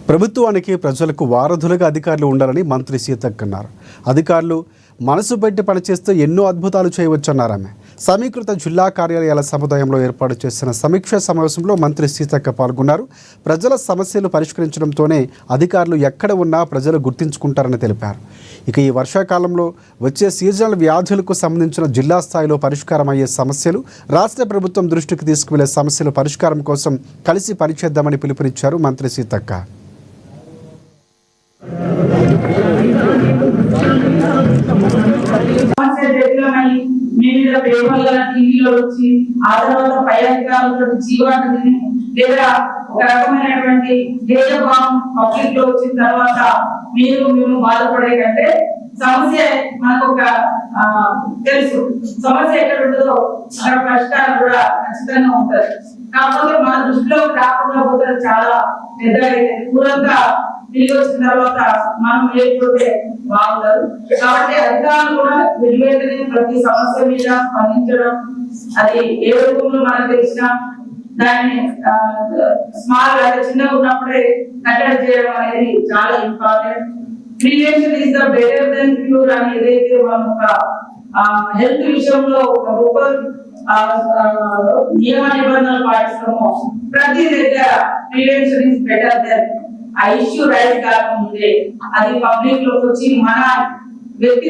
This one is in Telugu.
ప్రభుత్వానికి ప్రజలకు వారధులుగా అధికారులు ఉండాలని మంత్రి సీతక్క అన్నారు. అధికారులు మనసు పెట్టి పనిచేస్తే ఎన్నో అద్భుతాలు చేయవచ్చన్నారు ఆమె. సమీకృత జిల్లా కార్యాలయాల సముదాయంలో ఏర్పాటు చేసిన సమీక్షా సమావేశంలో మంత్రి సీతక్క పాల్గొన్నారు. ప్రజల సమస్యలు పరిష్కరించడంతోనే అధికారులు ఎక్కడ ఉన్నా ప్రజలు గుర్తించుకుంటారని తెలిపారు. ఇక ఈ వర్షాకాలంలో వచ్చే సీజనల్ వ్యాధులకు సంబంధించిన జిల్లా స్థాయిలో పరిష్కారం అయ్యే సమస్యలు, రాష్ట్ర ప్రభుత్వం దృష్టికి తీసుకువెళ్లే సమస్యల పరిష్కారం కోసం కలిసి పనిచేద్దామని పిలుపునిచ్చారు మంత్రి సీతక్క. టీవీలో వచ్చి ఆ తర్వాత పై అధికారులతో జీవాన్ని లేదా ఒక రకమైనటువంటి ధ్యేయభావం పబ్లిక్ లో వచ్చిన తర్వాత మేము బాధపడే కంటే సమస్య మనకు ఒక తెలుసు. సమస్య ఎక్కడ ఉంటుందో అక్కడ పరిష్కారం కూడా ఖచ్చితంగా ఉంటది. కాకపోతే మన దృష్టిలో రాకుండా పోతే చాలా పెద్దగా ఊరంతా తిరిగి వచ్చిన తర్వాత మనం లేకపోతే బాగుండదు. కాబట్టి అధికారులు కూడా వెలువెంటనే ప్రతి సమస్య మీద స్పందించడం, అది ఏ రూపంలో మనకు తెలిసినా దాన్ని స్మాల్ చిన్నగా ఉన్నప్పుడే కట్టడి చేయడం అనేది చాలా important. Prevention is the better than cure అని ఏదైతే మనం ఒక హెల్త్ విషయంలో ఒక రూపం నియమ నిబంధనలు పాటిస్తామో ప్రతి దగ్గర ప్రివెన్షన్ ఈస్ బెటర్ దెన్ ఆ ఇష్యూ రైజ్ కాకముందే అది పబ్లిక్ లోకి వచ్చి మన వ్యక్తి